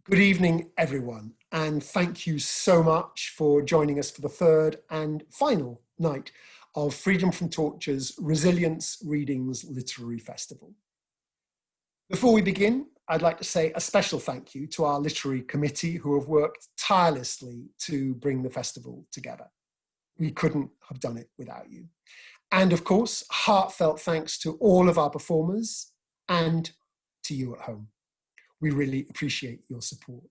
Good evening, everyone, and thank you so much for joining us for the third and final night of Freedom from Torture's Resilience Readings Literary Festival. Before we begin, I'd like to say a special thank you to our literary committee who have worked tirelessly to bring the festival together. We couldn't have done it without you. And of course, heartfelt thanks to all of our performers and to you at home. We really appreciate your support.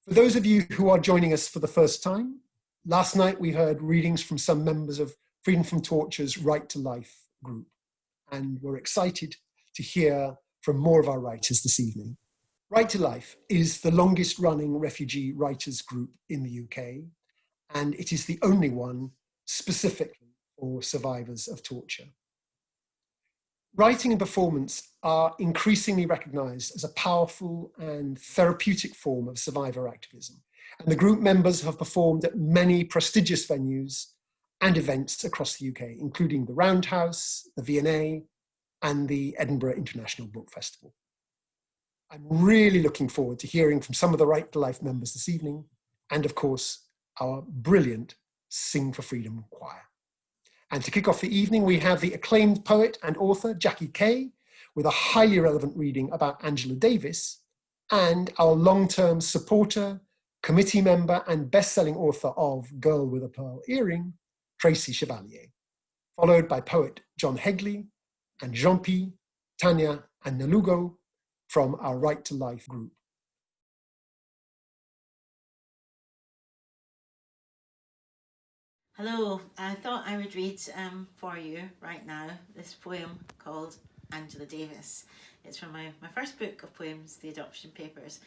For those of you who are joining us for the first time, last night we heard readings from some members of Freedom from Torture's Right to Life group, and we're excited to hear from more of our writers this evening. Right to Life is the longest running refugee writers group in the UK, and it is the only one specifically for survivors of torture. Writing and performance are increasingly recognised as a powerful and therapeutic form of survivor activism, and the group members have performed at many prestigious venues and events across the UK, including the Roundhouse, the V&A, and the Edinburgh International Book Festival. I'm really looking forward to hearing from some of the Right to Life members this evening, and of course, our brilliant Sing for Freedom choir. And to kick off the evening, we have the acclaimed poet and author, Jackie Kay, with a highly relevant reading about Angela Davis, and our long-term supporter, committee member, and best-selling author of Girl with a Pearl Earring, Tracy Chevalier, followed by poet John Hegley and Jean-P, Tanya, and Nalugo from our Right to Life group. Hello, I thought I would read for you right now this poem called Angela Davis. It's from my first book of poems, The Adoption Papers.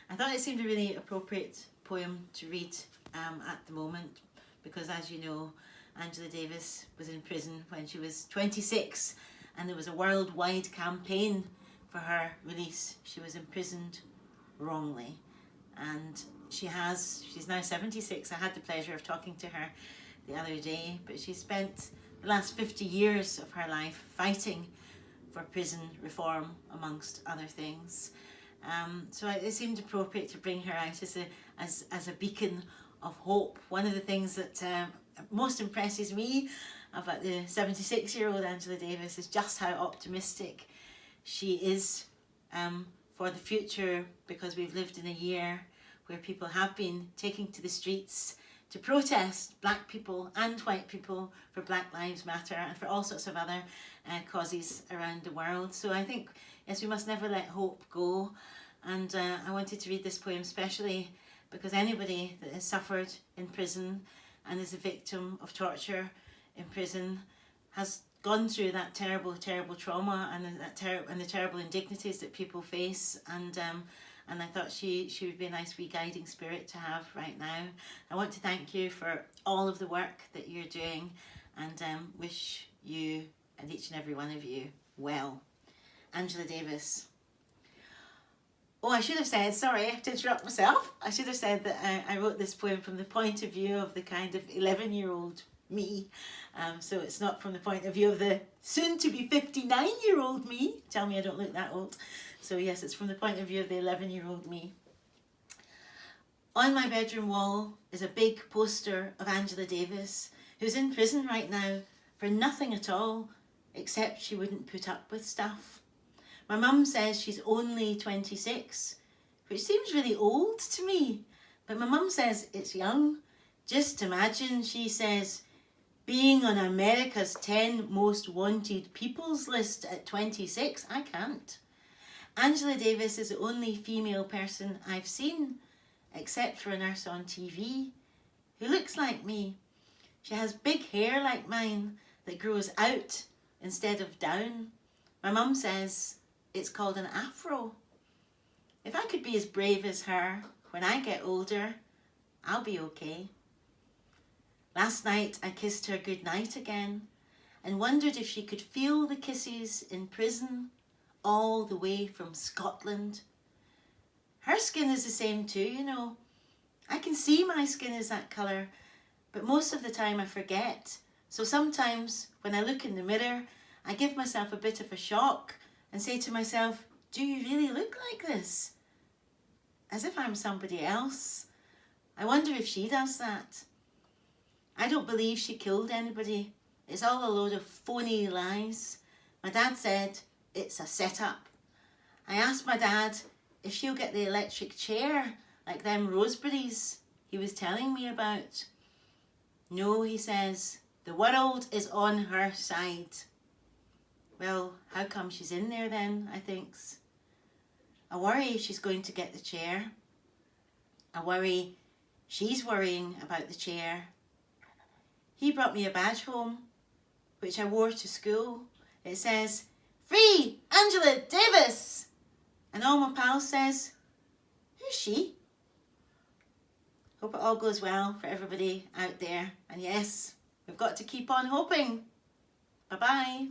I thought it seemed a really appropriate poem to read at the moment because, as you know, Angela Davis was in prison when she was 26 and there was a worldwide campaign for her release. She was imprisoned wrongly and she's now 76. I had the pleasure of talking to her the other day, but she spent the last 50 years of her life fighting for prison reform, amongst other things. So it seemed appropriate to bring her out as a beacon of hope. One of the things that most impresses me about the 76-year-old Angela Davis is just how optimistic she is for the future, because we've lived in a year where people have been taking to the streets to protest, black people and white people, for Black Lives Matter and for all sorts of other causes around the world. So I think, yes, we must never let hope go. And I wanted to read this poem especially because anybody that has suffered in prison and is a victim of torture in prison has gone through that terrible, terrible trauma and the terrible indignities that people face. And I thought she would be a nice wee guiding spirit to have right now. I want to thank you for all of the work that you're doing and wish you and each and every one of you well. Angela Davis. Oh, I should have said, sorry to interrupt myself, I should have said that I wrote this poem from the point of view of the kind of 11-year-old me. So it's not from the point of view of the soon-to-be 59-year-old me. Tell me I don't look that old. So yes, it's from the point of view of the 11-year-old me. On my bedroom wall is a big poster of Angela Davis, who's in prison right now for nothing at all, except she wouldn't put up with stuff. My mum says she's only 26, which seems really old to me, but my mum says it's young. Just imagine, she says, being on America's 10 most wanted people's list at 26. I can't. Angela Davis is the only female person I've seen, except for a nurse on TV, who looks like me. She has big hair like mine that grows out instead of down. My mum says it's called an afro. If I could be as brave as her when I get older, I'll be okay. Last night I kissed her goodnight again and wondered if she could feel the kisses in prison all the way from Scotland. Her skin is the same too, you know. I can see my skin is that colour, but most of the time I forget. So sometimes when I look in the mirror, I give myself a bit of a shock and say to myself, do you really look like this? as if I'm somebody else. I wonder if she does that. I don't believe she killed anybody. It's all a load of phony lies. My dad said it's a setup. I asked my dad if she'll get the electric chair like them Roseberries he was telling me about. No, he says, the world is on her side. Well, how come she's in there then, I thinks. I worry she's going to get the chair. I worry she's worrying about the chair. He brought me a badge home, which I wore to school. It says, "Free Angela Davis!" And all my pals says, "Who's she?" Hope it all goes well for everybody out there. And yes, we've got to keep on hoping. Bye-bye.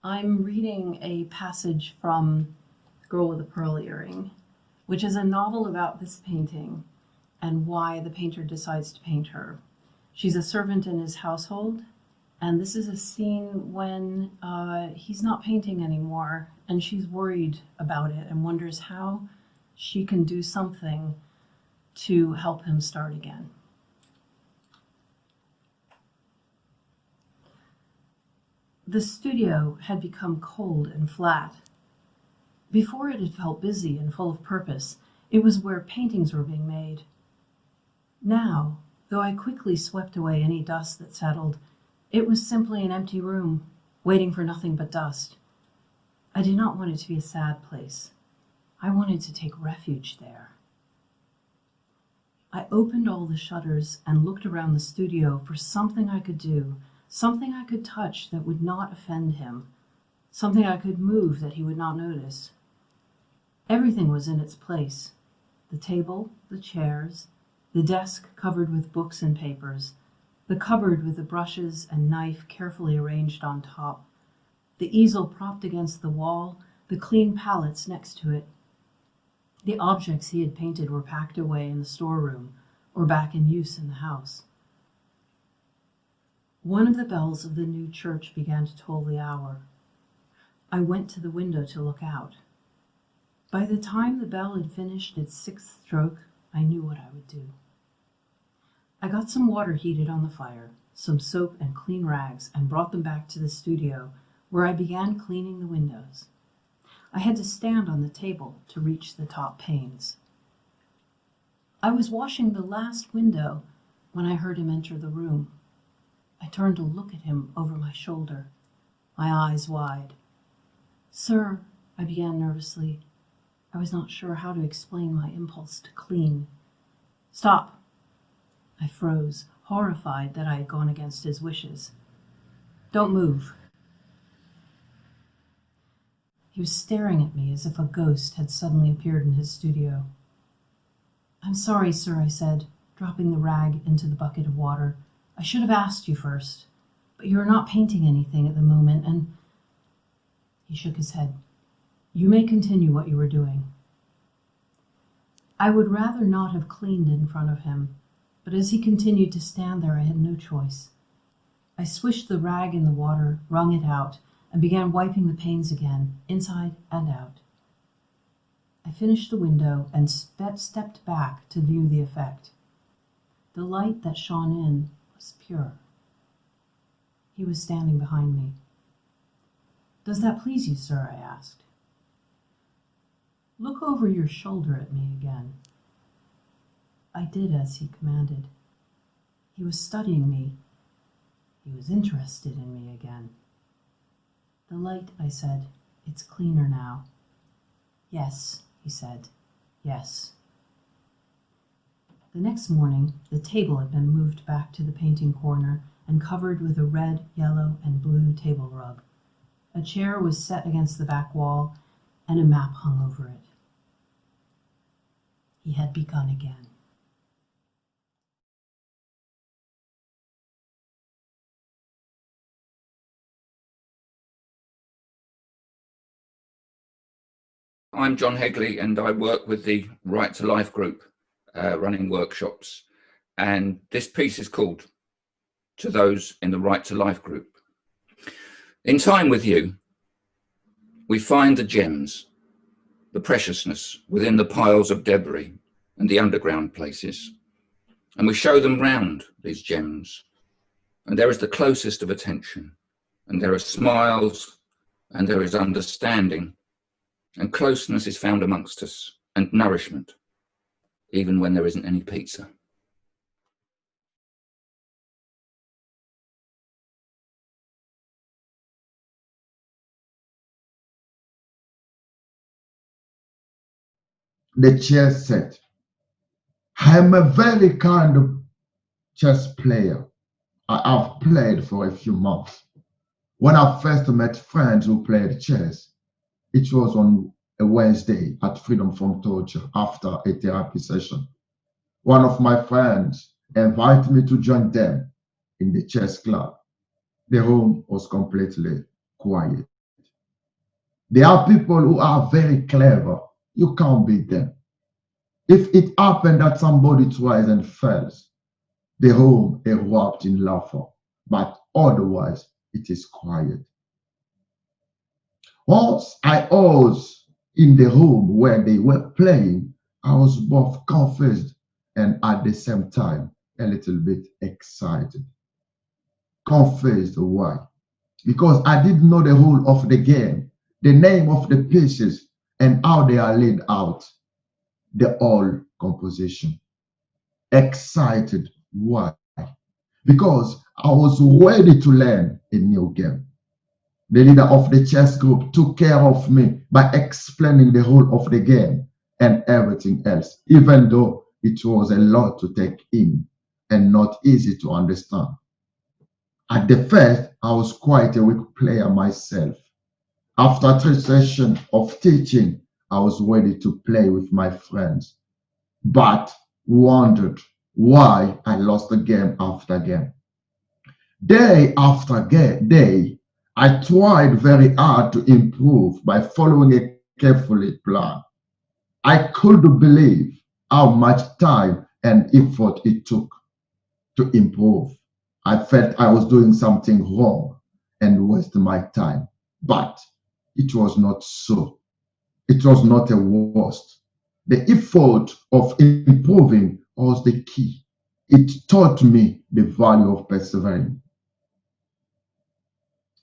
I'm reading a passage from Girl with a Pearl Earring, which is a novel about this painting and why the painter decides to paint her. She's a servant in his household, and this is a scene when he's not painting anymore, and she's worried about it and wonders how she can do something to help him start again. The studio had become cold and flat. Before it had felt busy and full of purpose. It was where paintings were being made. Now, though I quickly swept away any dust that settled, it was simply an empty room, waiting for nothing but dust. I did not want it to be a sad place. I wanted to take refuge there. I opened all the shutters and looked around the studio for something I could do, something I could touch that would not offend him, something I could move that he would not notice. Everything was in its place. The table, the chairs, the desk covered with books and papers, the cupboard with the brushes and knife carefully arranged on top, the easel propped against the wall, the clean palettes next to it. The objects he had painted were packed away in the storeroom or back in use in the house. One of the bells of the new church began to toll the hour. I went to the window to look out. By the time the bell had finished its sixth stroke, I knew what I would do. I got some water heated on the fire, some soap and clean rags, and brought them back to the studio, where I began cleaning the windows. I had to stand on the table to reach the top panes. I was washing the last window when I heard him enter the room. I turned to look at him over my shoulder, my eyes wide. "Sir," I began nervously. I was not sure how to explain my impulse to clean. "Stop!" I froze, horrified that I had gone against his wishes. "Don't move." He was staring at me as if a ghost had suddenly appeared in his studio. "I'm sorry, sir," I said, dropping the rag into the bucket of water. "I should have asked you first, but you are not painting anything at the moment, and—" He shook his head. "You may continue what you were doing." I would rather not have cleaned in front of him, but as he continued to stand there, I had no choice. I swished the rag in the water, wrung it out, and began wiping the panes again, inside and out. I finished the window and stepped back to view the effect. The light that shone in was pure. He was standing behind me. "Does that please you, sir?" I asked. "Look over your shoulder at me again." I did as he commanded. He was studying me. He was interested in me again. "The light," I said. "It's cleaner now." "Yes," he said. "Yes." The next morning, the table had been moved back to the painting corner and covered with a red, yellow, and blue table rug. A chair was set against the back wall, and a map hung over it. He had begun again. I'm John Hegley, and I work with the Right to Life group, running workshops. And this piece is called to those in the Right to Life group. In time with you, we find the gems, the preciousness within the piles of debris and the underground places, and we show them round, these gems, and there is the closest of attention, and there are smiles, and there is understanding, and closeness is found amongst us, and nourishment, even when there isn't any pizza. The chess set. I am a very kind of chess player. I have played for a few months. When I first met friends who played chess, it was on a Wednesday at Freedom from Torture after a therapy session. One of my friends invited me to join them in the chess club. The room was completely quiet. There are people who are very clever. You can't beat them. If it happened that somebody tries and fails, the room erupts in laughter, but otherwise it is quiet. Once I was in the room where they were playing, I was both confused and at the same time a little bit excited. Confused, why? Because I didn't know the rule of the game, the name of the pieces, and how they are laid out, the whole composition. Excited, why? Because I was ready to learn a new game. The leader of the chess group took care of me by explaining the rule of the game and everything else, even though it was a lot to take in and not easy to understand. At the first, I was quite a weak player myself. After 3 sessions of teaching, I was ready to play with my friends, but wondered why I lost the game after game. Day after day, I tried very hard to improve by following a carefully plan. I couldn't believe how much time and effort it took to improve. I felt I was doing something wrong and wasting my time, but it was not so. It was not a waste. The effort of improving was the key. It taught me the value of persevering.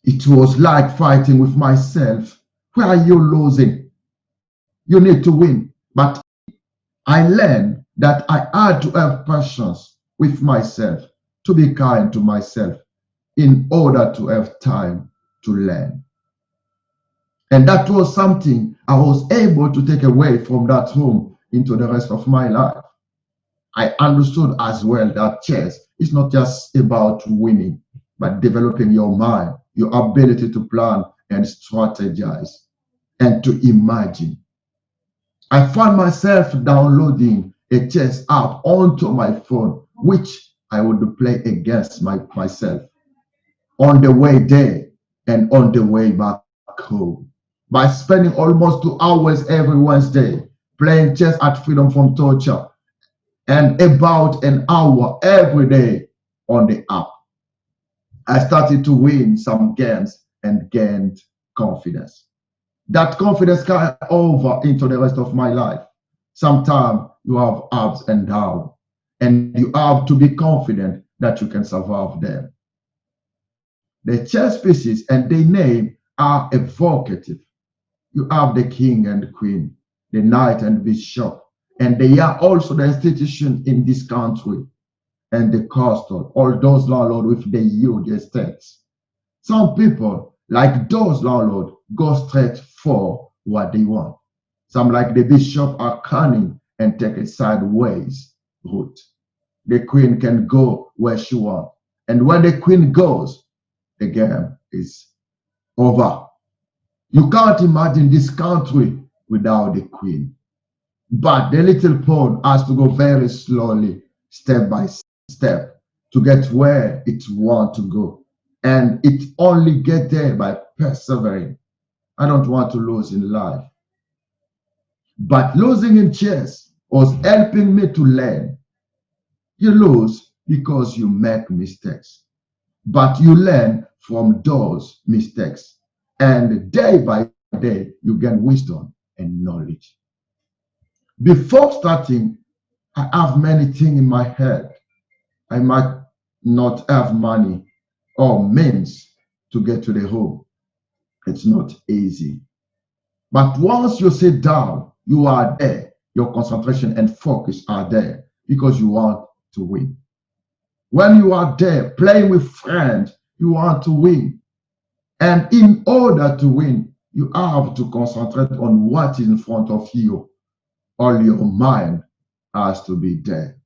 It was like fighting with myself. Where are you losing? You need to win. But I learned that I had to have patience with myself, to be kind to myself in order to have time to learn. And that was something I was able to take away from that room into the rest of my life. I understood as well that chess is not just about winning, but developing your mind, your ability to plan and strategize and to imagine. I found myself downloading a chess app onto my phone, which I would play against myself on the way there and on the way back home. By spending almost 2 hours every Wednesday playing chess at Freedom from Torture and about an hour every day on the app, I started to win some games and gained confidence. That confidence carried over into the rest of my life. Sometimes you have ups and downs, and you have to be confident that you can survive them. The chess pieces and their name are evocative. You have the king and the queen, the knight and bishop, and they are also the institution in this country, and the castle, all those landlords with the huge estates. Some people, like those landlords, go straight for what they want. Some, like the bishop, are cunning and take a sideways route. The queen can go where she wants, and when the queen goes, the game is over. You can't imagine this country without the queen. But the little pawn has to go very slowly, step by step, to get where it wants to go. And it only gets there by persevering. I don't want to lose in life. But losing in chess was helping me to learn. You lose because you make mistakes. but you learn from those mistakes. And day by day, you gain wisdom and knowledge. Before starting, I have many things in my head. I might not have money or means to get to the home. It's not easy. But once you sit down, you are there. Your concentration and focus are there because you want to win. When you are there playing with friends, you want to win. And in order to win, you have to concentrate on what is in front of you. All your mind has to be there.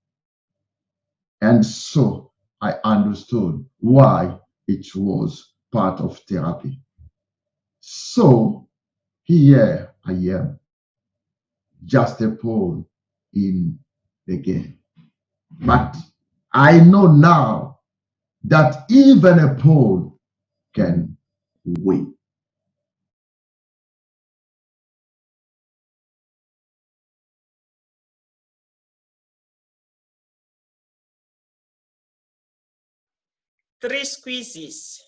And so I understood why it was part of therapy. So here I am, just a pawn in the game. But I know now that even a pawn can win. Three squeezes.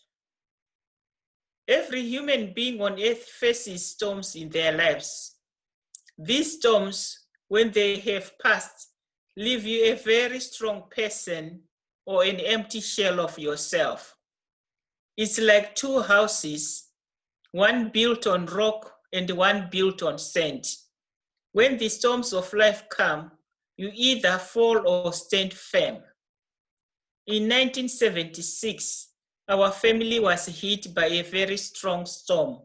Every human being on earth faces storms in their lives. These storms, when they have passed, leave you a very strong person or an empty shell of yourself. It's like two houses, one built on rock and one built on sand. When the storms of life come, you either fall or stand firm. In 1976, our family was hit by a very strong storm.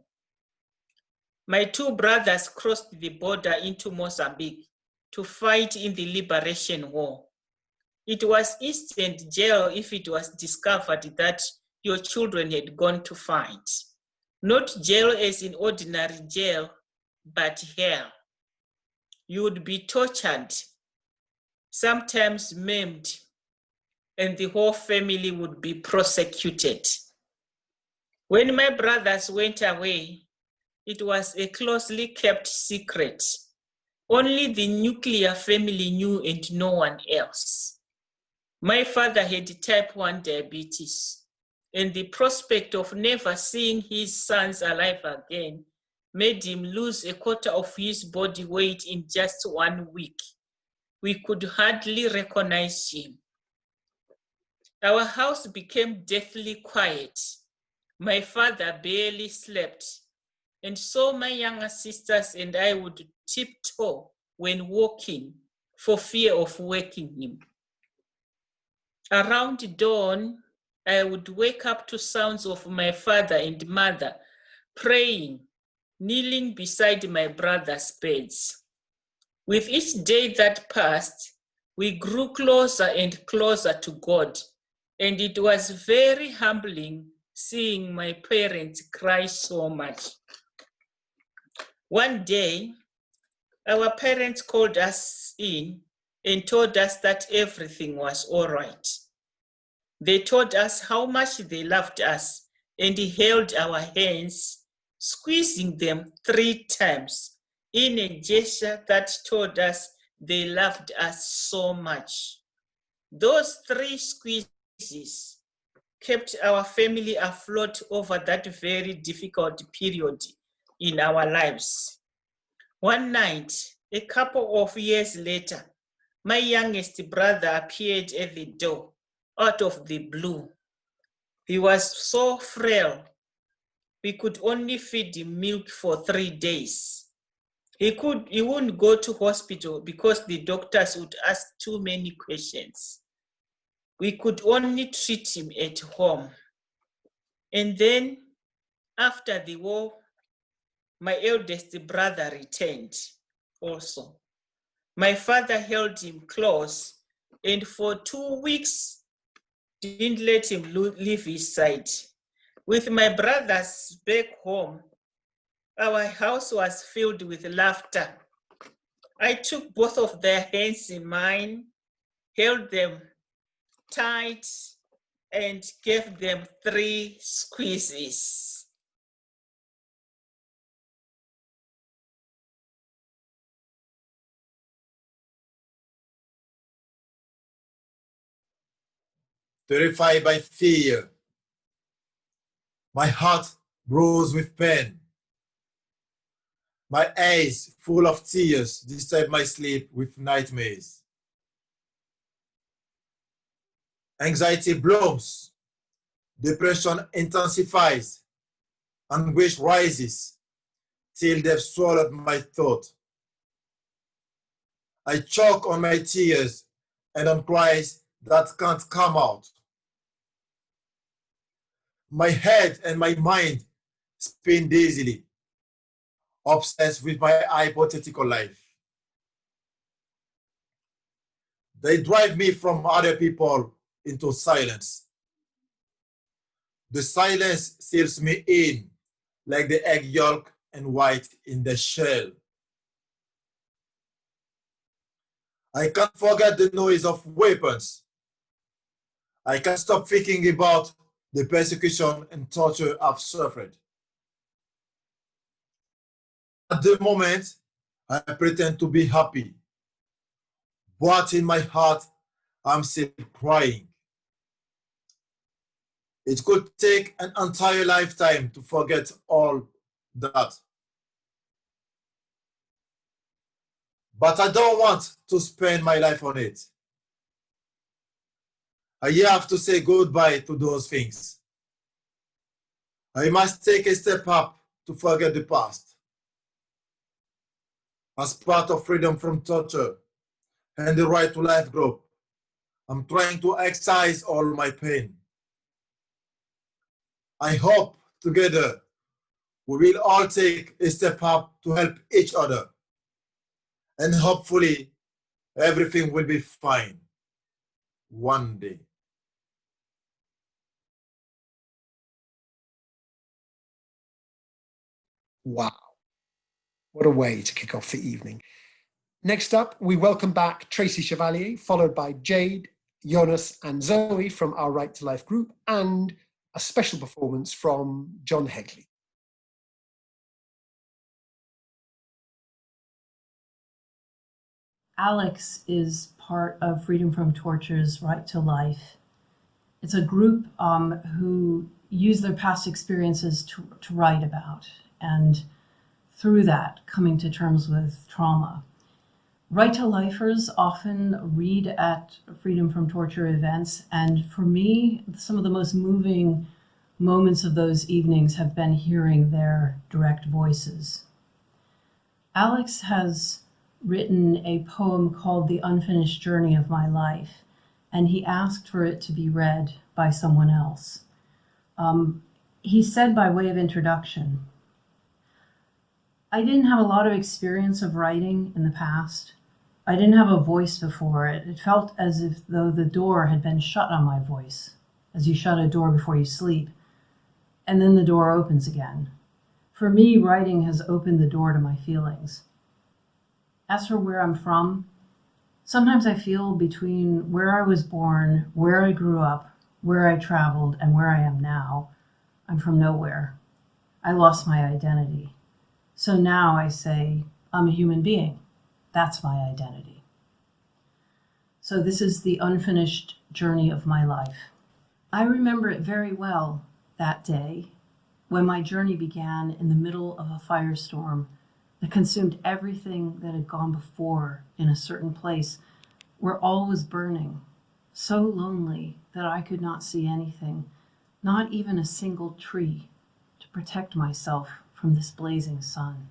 My two brothers crossed the border into Mozambique to fight in the Liberation War. It was instant jail if it was discovered that your children had gone to fight. Not jail as in ordinary jail, but hell. You would be tortured, sometimes maimed, and the whole family would be prosecuted. When my brothers went away, it was a closely kept secret. Only the nuclear family knew and no one else. My father had type 1 diabetes, and the prospect of never seeing his sons alive again made him lose a quarter of his body weight in just 1 week. We could hardly recognize him. Our house became deathly quiet. My father barely slept, and so my younger sisters and I would tiptoe when walking for fear of waking him. Around dawn, I would wake up to sounds of my father and mother praying, kneeling beside my brother's beds. With each day that passed, we grew closer and closer to God, and it was very humbling seeing my parents cry so much. One day, our parents called us in and told us that everything was all right. They told us how much they loved us and held our hands, squeezing them 3 times in a gesture that told us they loved us so much. Those 3 squeezes kept our family afloat over that very difficult period in our lives. One night, a couple of years later, my youngest brother appeared at the door out of the blue. He was so frail, we could only feed him milk for 3 days. He wouldn't go to hospital because the doctors would ask too many questions. We could only treat him at home. And then, after the war, my eldest brother returned also. My father held him close and for 2 weeks didn't let him leave his side. With my brothers back home, our house was filled with laughter. I took both of their hands in mine, held them tight, and gave them 3 squeezes. Terrified by fear, My heart bruised with pain. My eyes full of tears disturb my sleep with nightmares. Anxiety blooms, depression intensifies, anguish rises, till they've swallowed my thought. I choke on my tears and on cries that can't come out. My head and my mind spin dizzily, obsessed with my hypothetical life. They drive me from other people into silence. The silence seals me in, like the egg yolk and white in the shell. I can't forget the noise of weapons. I can't stop thinking about the persecution and torture I've suffered. At the moment, I pretend to be happy, but in my heart, I'm still crying. It could take an entire lifetime to forget all that. But I don't want to spend my life on it. I have to say goodbye to those things. I must take a step up to forget the past. As part of Freedom from Torture and the Right to Life group, I'm trying to excise all my pain. I hope together we will all take a step up to help each other. And hopefully everything will be fine one day. Wow. What a way to kick off the evening. Next up, we welcome back Tracy Chevalier, followed by Jade, Jonas, and Zoe from our Right to Life group, and a special performance from John Hegley. Alex is part of Freedom from Torture's Right to Life. It's a group who use their past experiences to write about, and through that, coming to terms with trauma. Right to Lifers often read at Freedom from Torture events, and for me, some of the most moving moments of those evenings have been hearing their direct voices. Alex has written a poem called The Unfinished Journey of My Life, and he asked for it to be read by someone else. He said by way of introduction, I didn't have a lot of experience of writing in the past. I didn't have a voice before it. It felt as if though the door had been shut on my voice, as you shut a door before you sleep, and then the door opens again. For me, writing has opened the door to my feelings. As for where I'm from, sometimes I feel between where I was born, where I grew up, where I traveled, and where I am now, I'm from nowhere. I lost my identity. So now I say, I'm a human being. That's my identity. So this is the unfinished journey of my life. I remember it very well that day when my journey began in the middle of a firestorm that consumed everything that had gone before in a certain place where all was burning, so lonely that I could not see anything, not even a single tree, to protect myself from this blazing sun.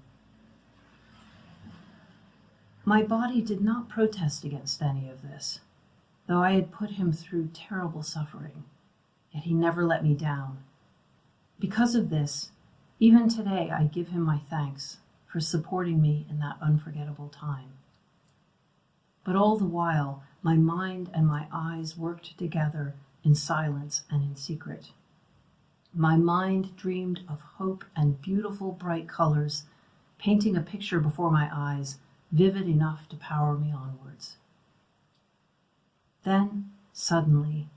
My body did not protest against any of this, though I had put him through terrible suffering, yet he never let me down. Because of this, even today I give him my thanks for supporting me in that unforgettable time. But all the while, my mind and my eyes worked together in silence and in secret. My mind dreamed of hope and beautiful bright colors, painting a picture before my eyes, vivid enough to power me onwards. Then, suddenly,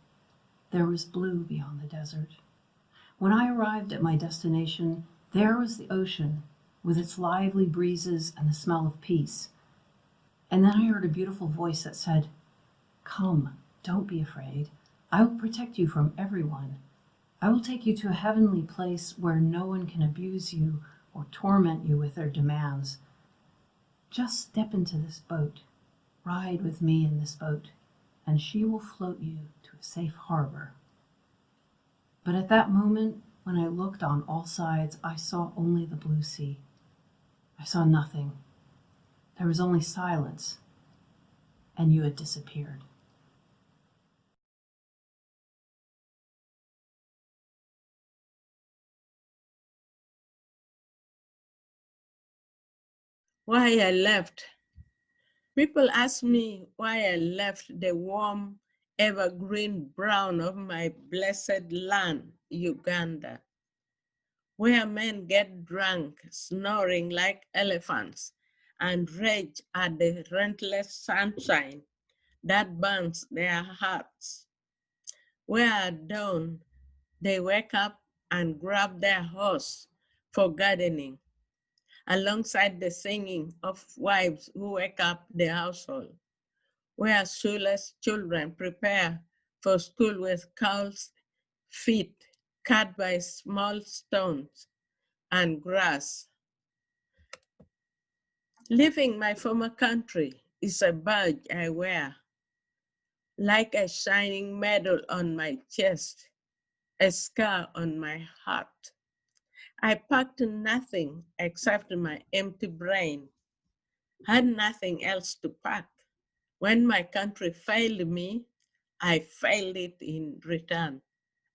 there was blue beyond the desert. When I arrived at my destination, there was the ocean, with its lively breezes and the smell of peace. And then I heard a beautiful voice that said, "Come, don't be afraid. I will protect you from everyone. I will take you to a heavenly place where no one can abuse you or torment you with their demands. Just step into this boat, ride with me in this boat, and she will float you to a safe harbor. But at that moment, when I looked on all sides, I saw only the blue sea. I saw nothing. There was only silence, and you had disappeared. Why I left. People ask me why I left the warm, evergreen brown of my blessed land, Uganda, where men get drunk, snoring like elephants, and rage at the relentless sunshine that burns their hearts, where at dawn they wake up and grab their horse for gardening, alongside the singing of wives who wake up the household, where shoeless children prepare for school with calves' feet cut by small stones and grass. Leaving my former country is a badge I wear, like a shining medal on my chest, a scar on my heart. I packed nothing except my empty brain, had nothing else to pack. When my country failed me, I failed it in return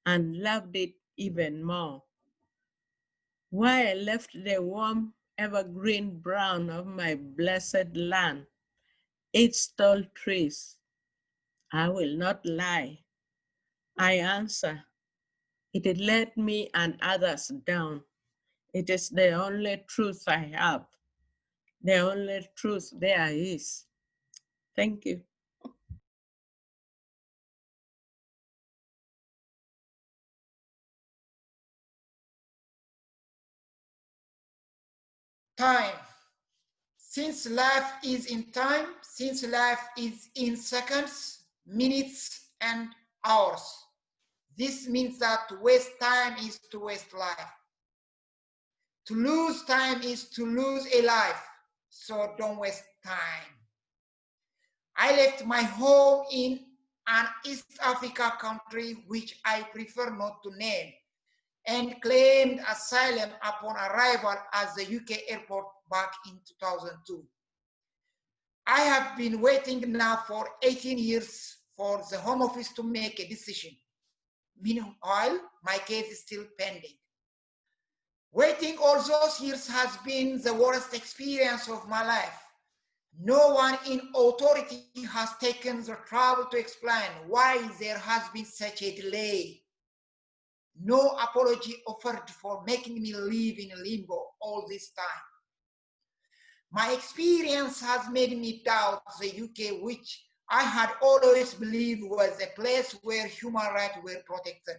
and loved it even more. Why I left the warm, evergreen brown of my blessed land, its tall trees, I will not lie. I answer, it had let me and others down. It is the only truth I have, the only truth there is. Thank you. Time. Since life is in time, since life is in seconds, minutes, and hours, this means that to waste time is to waste life. To lose time is to lose a life, so don't waste time. I left my home in an East Africa country which I prefer not to name, and claimed asylum upon arrival at the UK airport back in 2002. I have been waiting now for 18 years for the Home Office to make a decision. Meanwhile, my case is still pending. Waiting all those years has been the worst experience of my life. No one in authority has taken the trouble to explain why there has been such a delay. No apology offered for making me live in limbo all this time. My experience has made me doubt the UK, which I had always believed was a place where human rights were protected.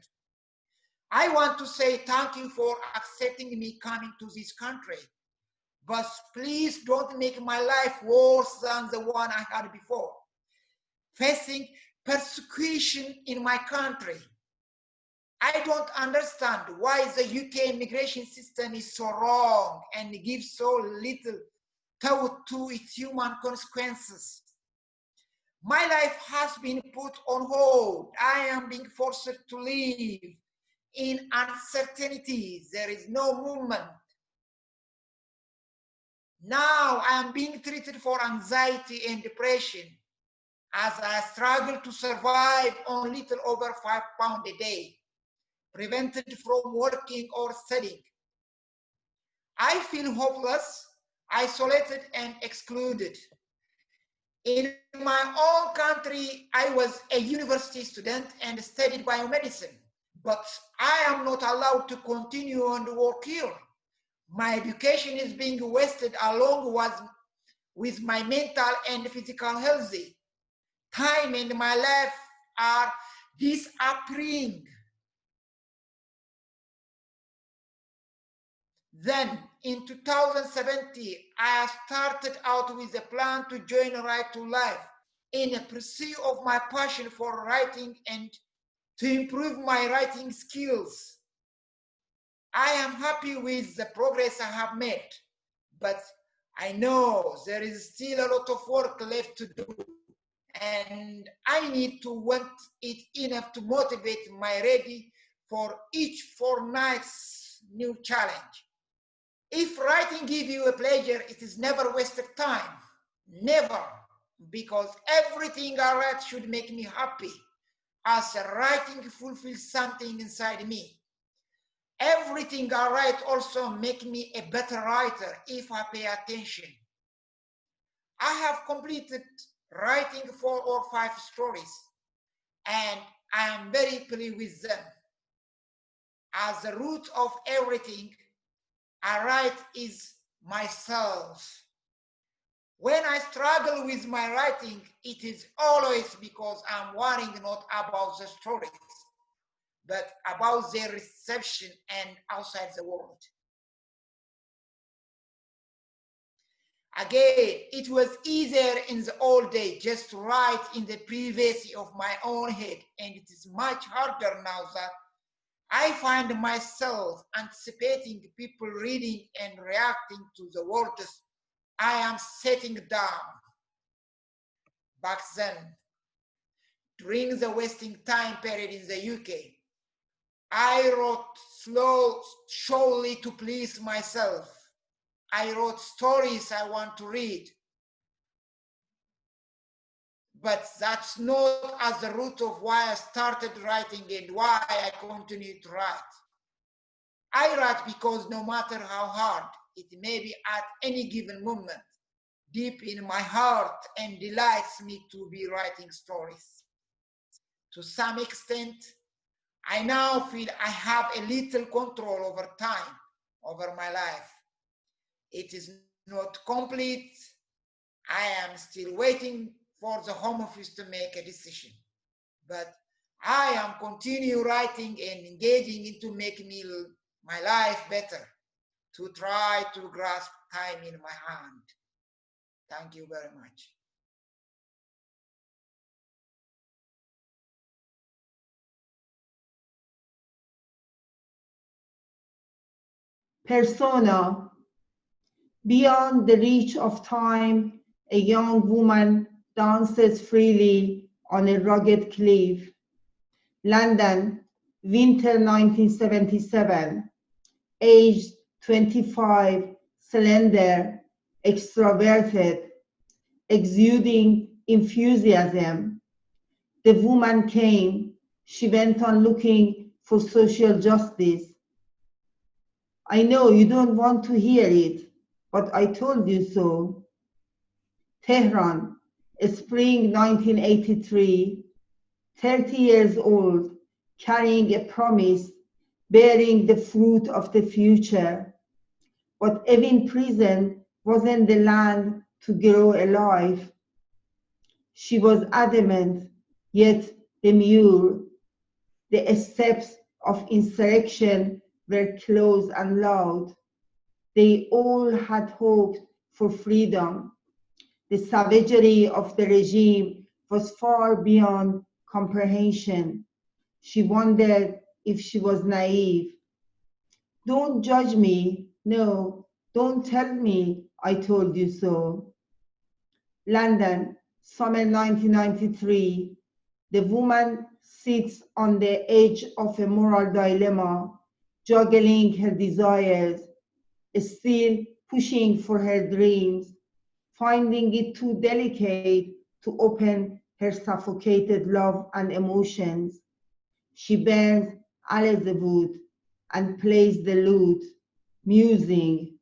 I want to say thank you for accepting me coming to this country, but please don't make my life worse than the one I had before. Facing persecution in my country. I don't understand why the UK immigration system is so wrong and gives so little thought to its human consequences. My life has been put on hold. I am being forced to live in uncertainty. There is no movement. Now I am being treated for anxiety and depression as I struggle to survive on little over £5 a day, prevented from working or studying. I feel hopeless, isolated, and excluded. In my own country, I was a university student and studied biomedicine, but I am not allowed to continue and work here. My education is being wasted along with my mental and physical health. Time and my life are disappearing. Then, in 2017, I started out with a plan to join Right to Life in the pursuit of my passion for writing and to improve my writing skills. I am happy with the progress I have made, but I know there is still a lot of work left to do, and I need to want it enough to motivate my ready for each fortnight's new challenge. If writing gives you a pleasure, it is never wasted time, never, because everything I write should make me happy, as writing fulfills something inside me. Everything I write also makes me a better writer if I pay attention. I have completed writing 4 or 5 stories, and I am very pleased with them. As the root of everything I write is myself. When I struggle with my writing, it is always because I'm worrying not about the stories, but about their reception and outside the world. Again, it was easier in the old days just to write in the privacy of my own head, and it is much harder now that I find myself anticipating people reading and reacting to the words I am setting down. Back then, during the wasting time period in the UK, I wrote solely to please myself. I wrote stories I want to read, but that's not as the root of why I started writing and why I continue to write. I write because no matter how hard it may be at any given moment, deep in my heart and delights me to be writing stories. To some extent, I now feel I have a little control over time, over my life. It is not complete. I am still waiting for the Home Office to make a decision. But I am continue writing and engaging into making my life better, to try to grasp time in my hand. Thank you very much. Persona. Beyond the reach of time, a young woman dances freely on a rugged cliff. London, winter 1977. Aged 25, slender, extroverted, exuding enthusiasm. The woman came. She went on looking for social justice. I know you don't want to hear it, but I told you so. Tehran, spring 1983, 30 years old, carrying a promise, bearing the fruit of the future. But even prison wasn't the land to grow alive. She was adamant, yet demure. The steps of insurrection were close and loud. They all had hoped for freedom. The savagery of the regime was far beyond comprehension. She wondered if she was naive. Don't judge me. No, don't tell me I told you so. London, summer 1993. The woman sits on the edge of a moral dilemma, juggling her desires, still pushing for her dreams, finding it too delicate to open her suffocated love and emotions. She burns Alizabud and plays the lute, musing.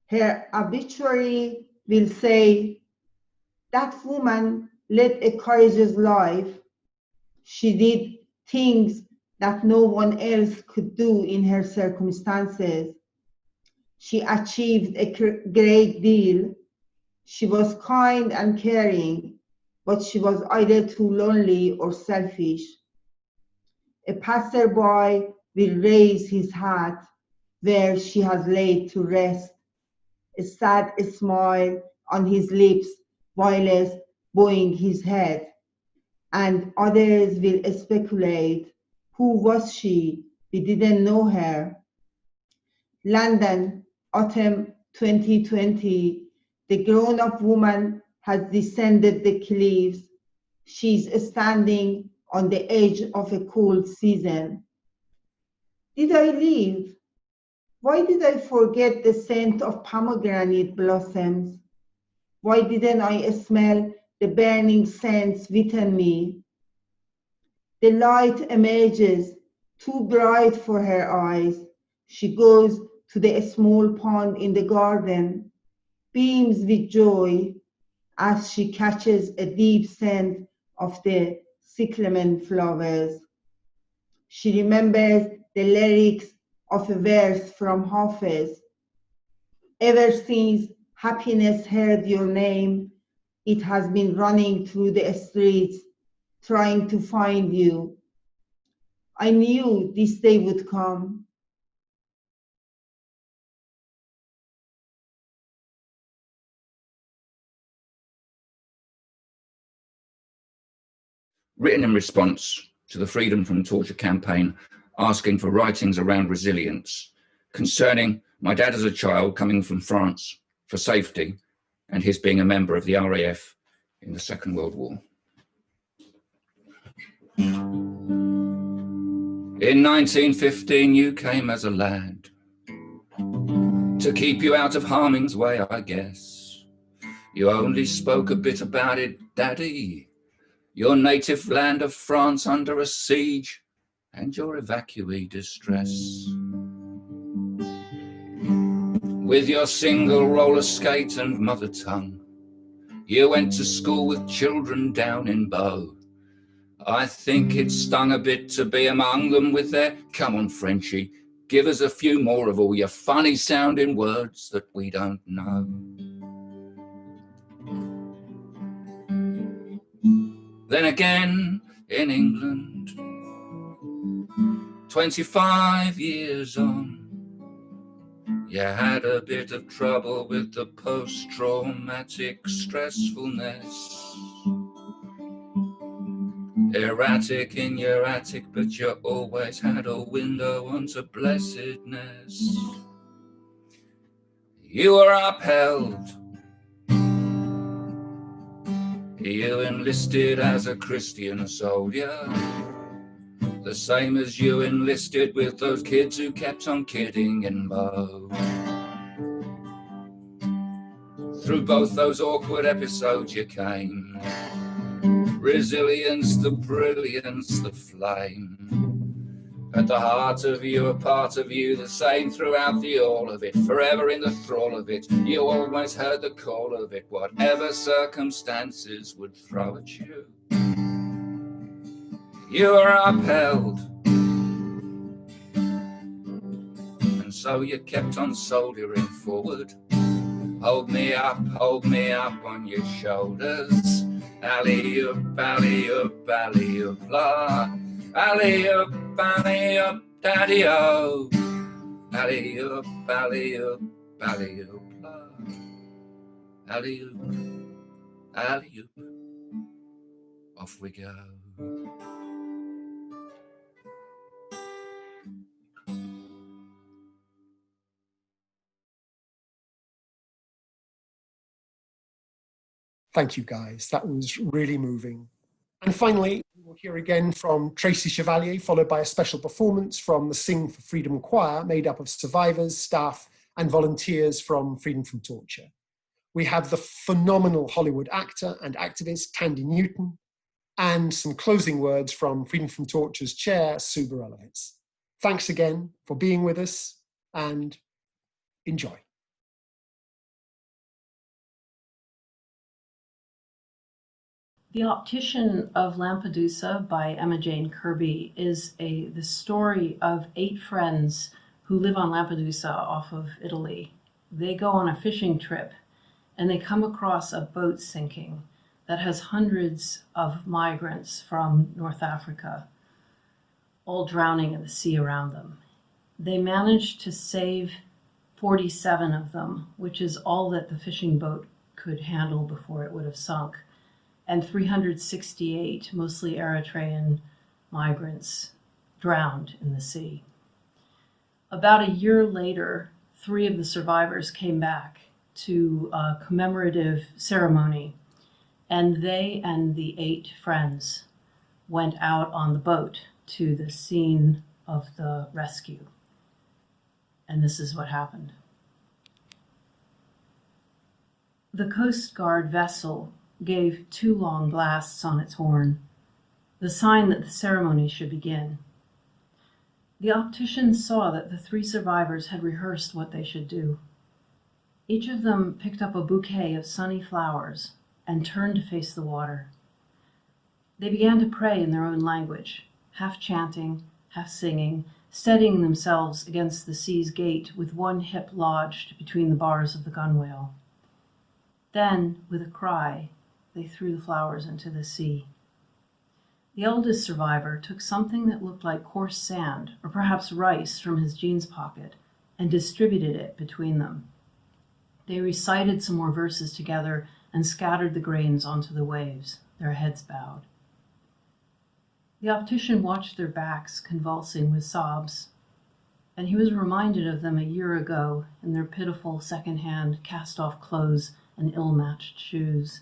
Her obituary will say, that woman led a courageous life. She did things that no one else could do in her circumstances. She achieved a great deal. She was kind and caring, but she was either too lonely or selfish. A passerby will raise his hat where she has laid to rest, a sad smile on his lips whilst bowing his head. and others will speculate, who was she? We didn't know her. London, autumn 2020. The grown-up woman has descended the cliffs. She's standing on the edge of a cold season. Did I leave? Why did I forget the scent of pomegranate blossoms? Why didn't I smell the burning scents within me? The light emerges, too bright for her eyes. She goes to the small pond in the garden, beams with joy as she catches a deep scent of the cyclamen flowers. She remembers the lyrics of a verse from Hafiz. Ever since happiness heard your name, it has been running through the streets, trying to find you. I knew this day would come. Written in response to the Freedom from Torture campaign, asking for writings around resilience concerning my dad as a child coming from France for safety and his being a member of the RAF in the Second World War. In 1915, you came as a lad to keep you out of harming's way, I guess. You only spoke a bit about it, Daddy. Your native land of France under a siege and your evacuee distress. With your single roller skate and mother tongue, you went to school with children down in Bow. I think it stung a bit to be among them with their, come on Frenchie, give us a few more of all your funny sounding words that we don't know. Then again in England, 25 years on, you had a bit of trouble with the post-traumatic stressfulness. Erratic in your attic, but you always had a window onto blessedness. You were upheld. You enlisted as a Christian soldier, the same as you enlisted with those kids who kept on kidding in Bow. Through both those awkward episodes you came. Resilience, the brilliance, the flame. At the heart of you, a part of you, the same throughout the all of it, forever in the thrall of it. You always heard the call of it, whatever circumstances would throw at you. You were upheld, and so you kept on soldiering forward. Hold me up on your shoulders. Alley-up, alley-up, alley-up, la. Alley-up, alley-up, daddy-o. Alley-up, alley-up, alley-up, la. Alley-up, alley-up, off we go. Thank you, guys. That was really moving. And finally, we'll hear again from Tracy Chevalier, followed by a special performance from the Sing for Freedom Choir, made up of survivors, staff, and volunteers from Freedom from Torture. We have the phenomenal Hollywood actor and activist, Thandie Newton, and some closing words from Freedom from Torture's chair, Sue Barelovitz. Thanks again for being with us, and enjoy. The Optician of Lampedusa by Emma Jane Kirby is the story of 8 friends who live on Lampedusa off of Italy. They go on a fishing trip and they come across a boat sinking that has hundreds of migrants from North Africa, all drowning in the sea around them. They manage to save 47 of them, which is all that the fishing boat could handle before it would have sunk. and 368, mostly Eritrean migrants, drowned in the sea. About a year later, 3 of the survivors came back to a commemorative ceremony, and they and the 8 friends went out on the boat to the scene of the rescue. And this is what happened. The Coast Guard vessel gave 2 long blasts on its horn, the sign that the ceremony should begin. The opticians saw that the 3 survivors had rehearsed what they should do. Each of them picked up a bouquet of sunny flowers and turned to face the water. They began to pray in their own language, half chanting, half singing, steadying themselves against the sea's gate with one hip lodged between the bars of the gunwale. Then, with a cry, they threw the flowers into the sea. The eldest survivor took something that looked like coarse sand, or perhaps rice, from his jeans pocket and distributed it between them. They recited some more verses together and scattered the grains onto the waves, their heads bowed. The optician watched their backs convulsing with sobs, and he was reminded of them a year ago in their pitiful second-hand cast-off clothes and ill-matched shoes.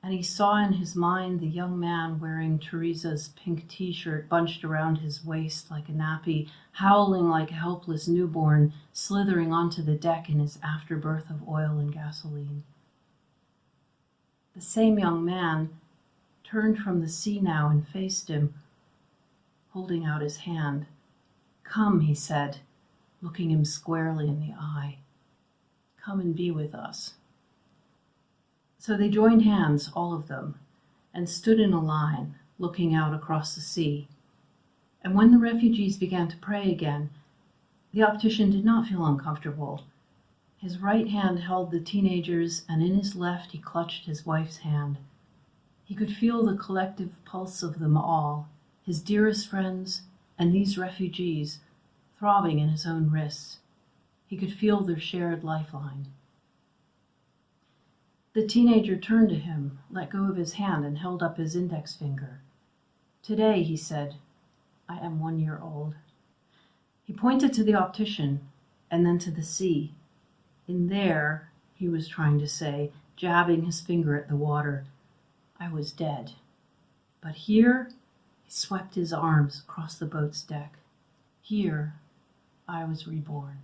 And he saw in his mind the young man wearing Teresa's pink t-shirt bunched around his waist like a nappy, howling like a helpless newborn, slithering onto the deck in his afterbirth of oil and gasoline. The same young man turned from the sea now and faced him, holding out his hand. "Come," he said, looking him squarely in the eye. "Come and be with us." So they joined hands, all of them, and stood in a line, looking out across the sea. And when the refugees began to pray again, the optician did not feel uncomfortable. His right hand held the teenagers, and in his left he clutched his wife's hand. He could feel the collective pulse of them all, his dearest friends and these refugees, throbbing in his own wrists. He could feel their shared lifeline. The teenager turned to him, let go of his hand, and held up his index finger. "Today," he said, "I am 1 year old." He pointed to the optician and then to the sea. In there, he was trying to say, jabbing his finger at the water, "I was dead." But here, he swept his arms across the boat's deck. "Here, I was reborn."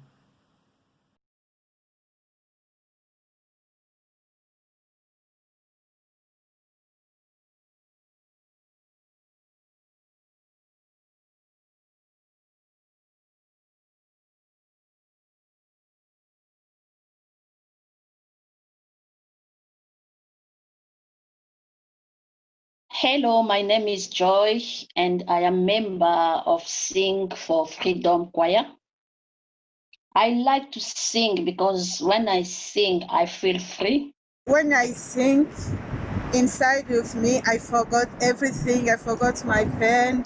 Hello, my name is Joy, and I am member of Sing for Freedom Choir. I like to sing because when I sing, I feel free. When I sing, inside of me, I forgot everything. I forgot my pain.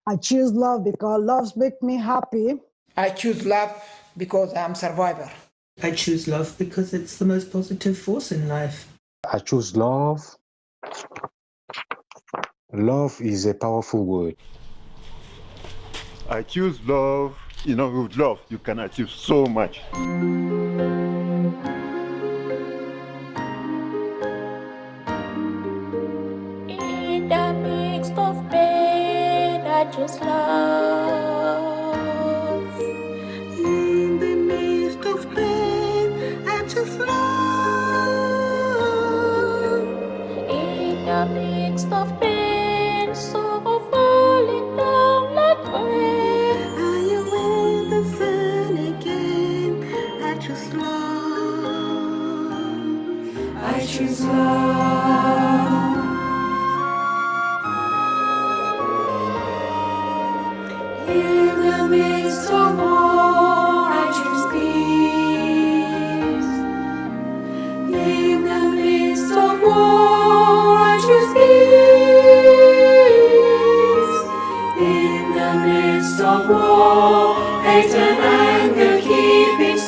I choose love because love makes me happy. I choose love because I'm a survivor. I choose love because it's the most positive force in life. I choose love. Love is a powerful word. I choose love. You know, with love, you can achieve so much. In the midst of pain, I choose love. In the midst of pain, I choose love. In the midst of pain, sorrow falling down like rain. I await the sun again. I choose love. I choose love. In the midst of war, I choose peace. In the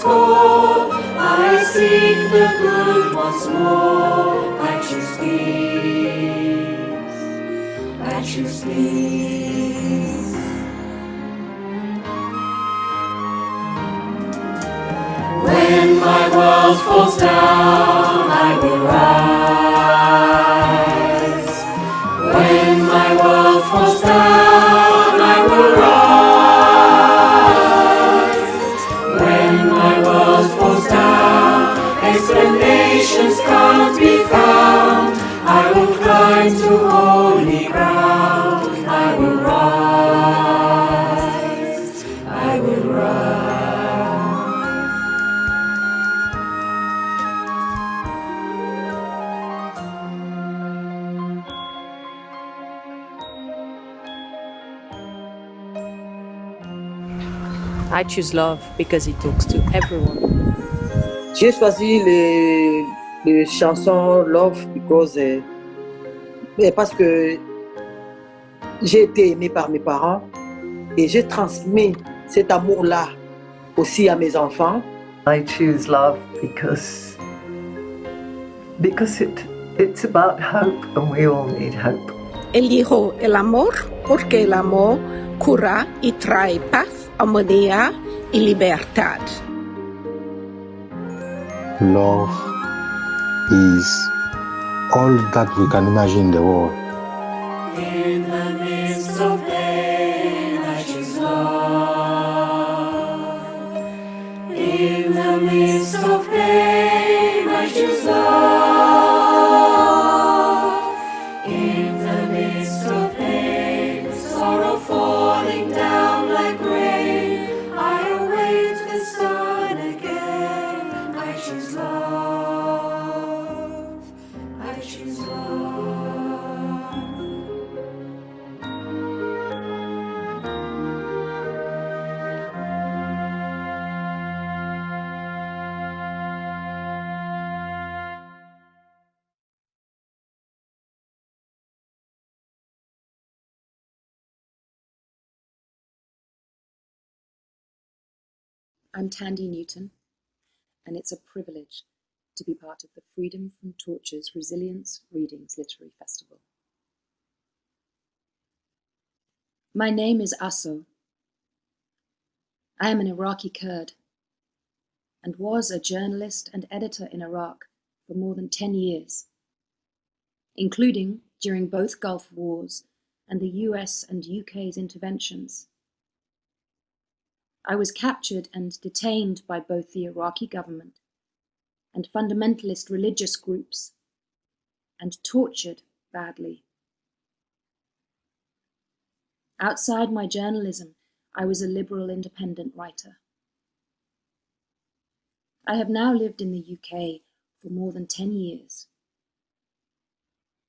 go. I seek the good once more. I choose peace. I choose peace. When my world falls down, I will rise. When my world falls down, I will rise. When my world falls down, explanations can't be found. I will climb to holy ground. I will rise. I will rise. I choose love because it talks to everyone. J'ai choisi les chansons Love parce que j'ai été aimée par mes parents et j'ai transmis cet amour-là aussi à mes enfants. I choose love because it's about hope and we all need hope. Elijo el amor porque el amor cura y trae paz, armonía y libertad. Love is all that we can imagine in the world. In the midst of pain, I choose love. In the midst of pain, I choose love. In the midst of pain, sorrow falling down like rain, I await the sun again. I choose love. I choose love. I'm Thandie Newton, and it's a privilege to be part of the Freedom from Torture's Resilience Readings Literary Festival. My name is Asso. I am an Iraqi Kurd and was a journalist and editor in Iraq for more than 10 years, including during both Gulf Wars and the US and UK's interventions. I was captured and detained by both the Iraqi government and fundamentalist religious groups, and tortured badly. Outside my journalism, I was a liberal independent writer. I have now lived in the UK for more than 10 years.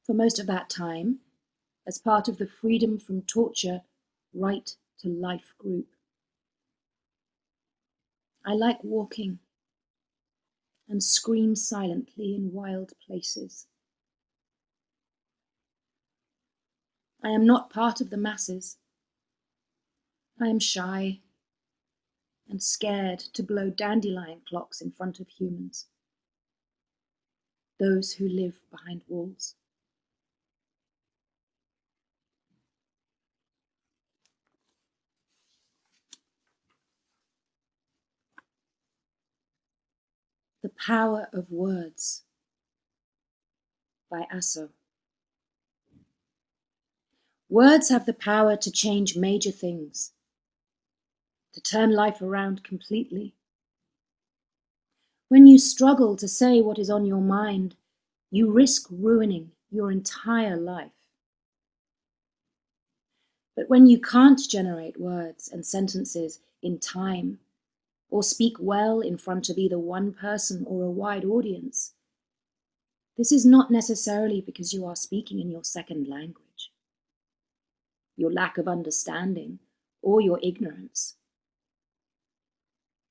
For most of that time, as part of the Freedom from Torture Right to Life group. I like walking and scream silently in wild places. I am not part of the masses. I am shy and scared to blow dandelion clocks in front of humans, those who live behind walls. The Power of Words by Asso. Words have the power to change major things, to turn life around completely. When you struggle to say what is on your mind, you risk ruining your entire life. But when you can't generate words and sentences in time, or speak well in front of either one person or a wide audience, this is not necessarily because you are speaking in your second language, your lack of understanding, or your ignorance.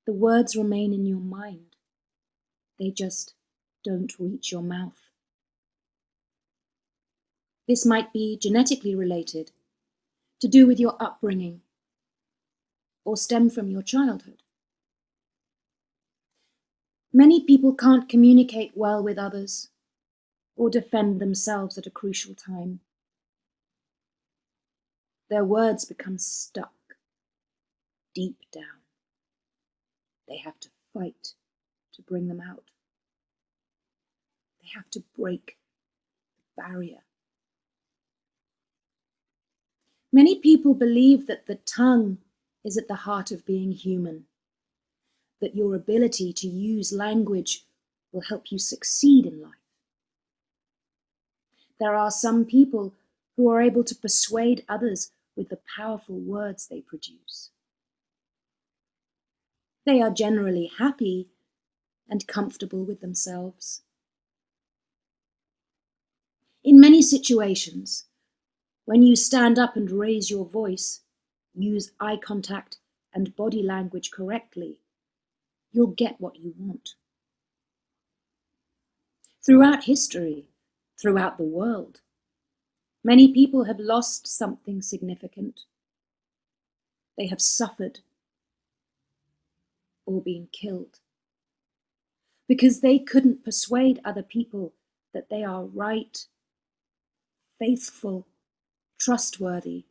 The words remain in your mind. They just don't reach your mouth. This might be genetically related, to do with your upbringing, or stem from your childhood. Many people can't communicate well with others or defend themselves at a crucial time. Their words become stuck deep down. They have to fight to bring them out. They have to break the barrier. Many people believe that the tongue is at the heart of being human, that your ability to use language will help you succeed in life. There are some people who are able to persuade others with the powerful words they produce. They are generally happy and comfortable with themselves. In many situations, when you stand up and raise your voice, use eye contact and body language correctly, you'll get what you want. Throughout history, throughout the world, many people have lost something significant. They have suffered or been killed because they couldn't persuade other people that they are right, faithful, trustworthy,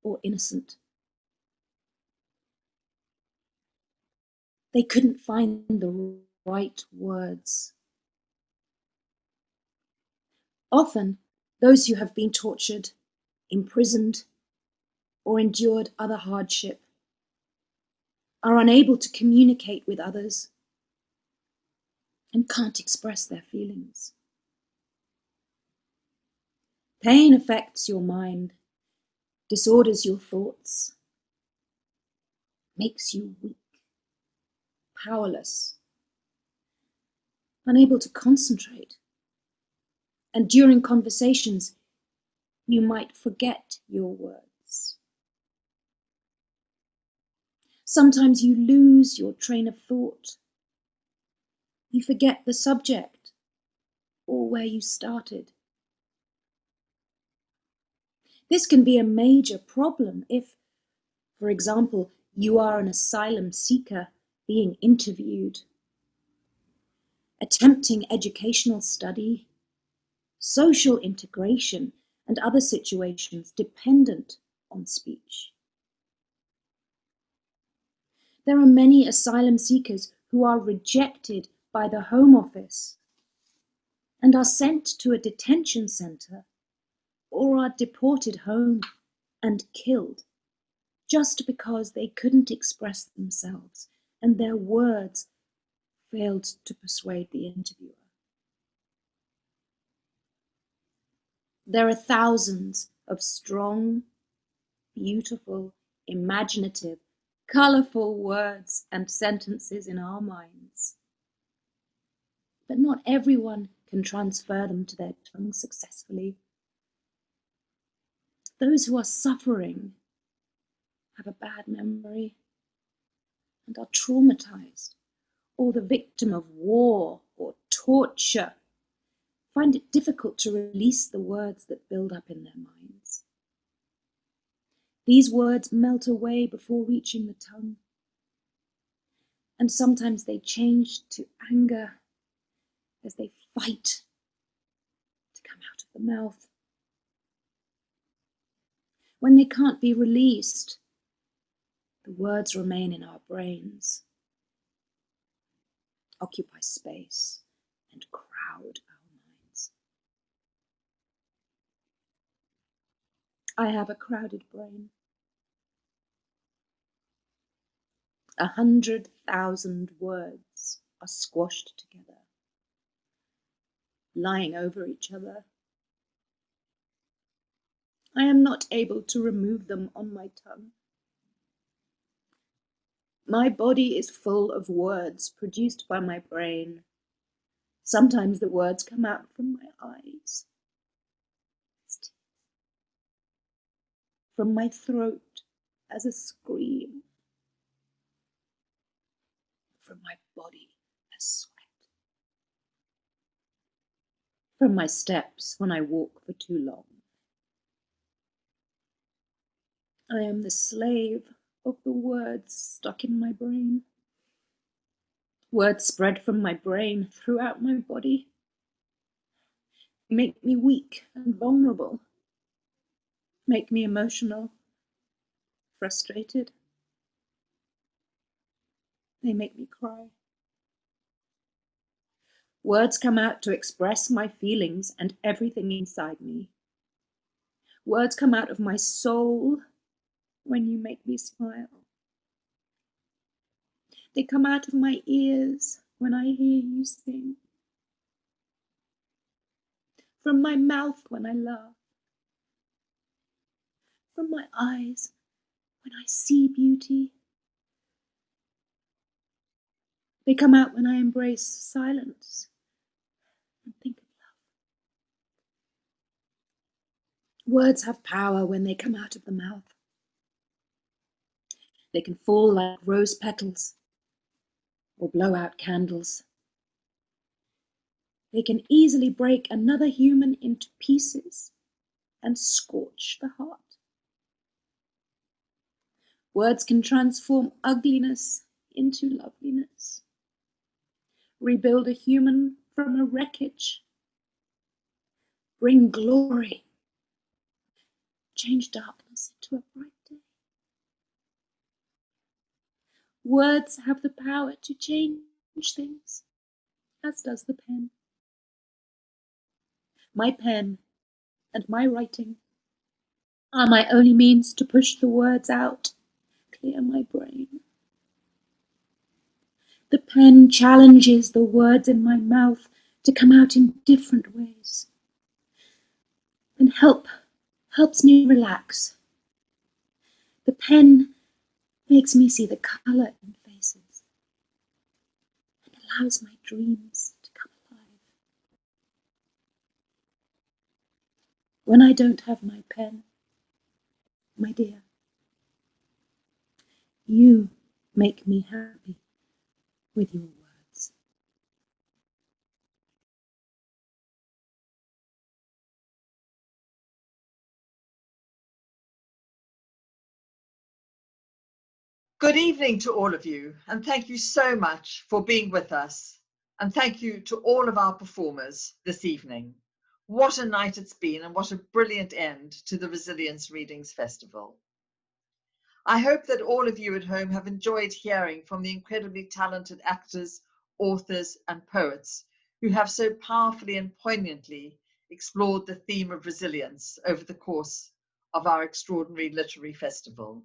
or innocent. They couldn't find the right words. Often, those who have been tortured, imprisoned, or endured other hardship are unable to communicate with others and can't express their feelings. Pain affects your mind, disorders your thoughts, makes you weak, powerless, unable to concentrate. And during conversations, you might forget your words. Sometimes you lose your train of thought. You forget the subject or where you started. This can be a major problem if, for example, you are an asylum seeker being interviewed, attempting educational study, social integration, and other situations dependent on speech. There are many asylum seekers who are rejected by the Home Office and are sent to a detention centre or are deported home and killed just because they couldn't express themselves and their words failed to persuade the interviewer. There are thousands of strong, beautiful, imaginative, colourful words and sentences in our minds. But not everyone can transfer them to their tongue successfully. Those who are suffering have a bad memory and are traumatized, or the victim of war or torture find it difficult to release the words that build up in their minds. These words melt away before reaching the tongue, and sometimes they change to anger as they fight to come out of the mouth. When they can't be released, the words remain in our brains, occupy space, and crowd our minds. I have a crowded brain. 100,000 words are squashed together, lying over each other. I am not able to remove them on my tongue. My body is full of words produced by my brain. Sometimes the words come out from my eyes, from my throat as a scream, from my body as sweat, from my steps when I walk for too long. I am the slave of the words stuck in my brain. Words spread from my brain throughout my body. They make me weak and vulnerable. Make me emotional, frustrated. They make me cry. Words come out to express my feelings and everything inside me. Words come out of my soul when you make me smile. They come out of my ears when I hear you sing. From my mouth when I laugh. From my eyes when I see beauty. They come out when I embrace silence and think of love. Words have power when they come out of the mouth. They can fall like rose petals or blow out candles. They can easily break another human into pieces and scorch the heart. Words can transform ugliness into loveliness, rebuild a human from a wreckage, bring glory, change darkness into a bright day. Words have the power to change things, as does the pen. My pen and my writing are my only means to push the words out, clear my brain. The pen challenges the words in my mouth to come out in different ways and helps me relax. The pen makes me see the colour in faces and allows my dreams to come alive. When I don't have my pen, my dear, you make me happy with your words. Good evening to all of you, and thank you so much for being with us. And thank you to all of our performers this evening. What a night it's been, and what a brilliant end to the Resilience Readings Festival. I hope that all of you at home have enjoyed hearing from the incredibly talented actors, authors, and poets who have so powerfully and poignantly explored the theme of resilience over the course of our extraordinary literary festival.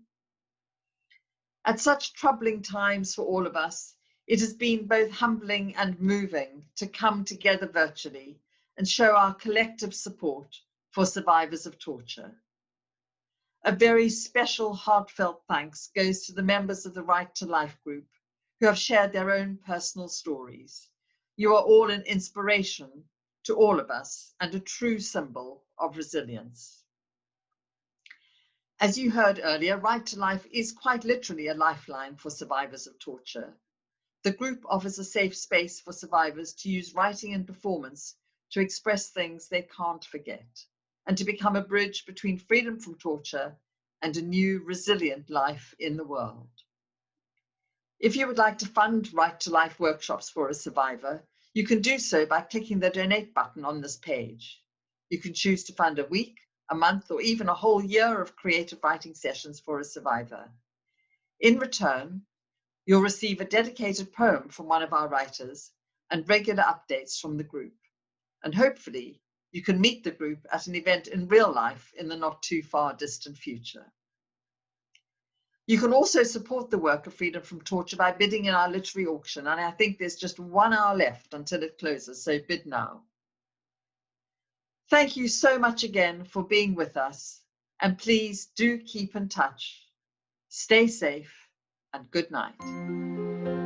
At such troubling times for all of us, it has been both humbling and moving to come together virtually and show our collective support for survivors of torture. A very special heartfelt thanks goes to the members of the Right to Life group who have shared their own personal stories. You are all an inspiration to all of us and a true symbol of resilience. As you heard earlier, Right to Life is quite literally a lifeline for survivors of torture. The group offers a safe space for survivors to use writing and performance to express things they can't forget and to become a bridge between freedom from torture and a new resilient life in the world. If you would like to fund Right to Life workshops for a survivor, you can do so by clicking the donate button on this page. You can choose to fund a week, a month, or even a whole year of creative writing sessions for a survivor. In return, you'll receive a dedicated poem from one of our writers and regular updates from the group. And hopefully, you can meet the group at an event in real life in the not too far distant future. You can also support the work of Freedom from Torture by bidding in our literary auction, and I think there's just 1 hour left until it closes, so bid now. Thank you so much again for being with us, and please do keep in touch. Stay safe and good night.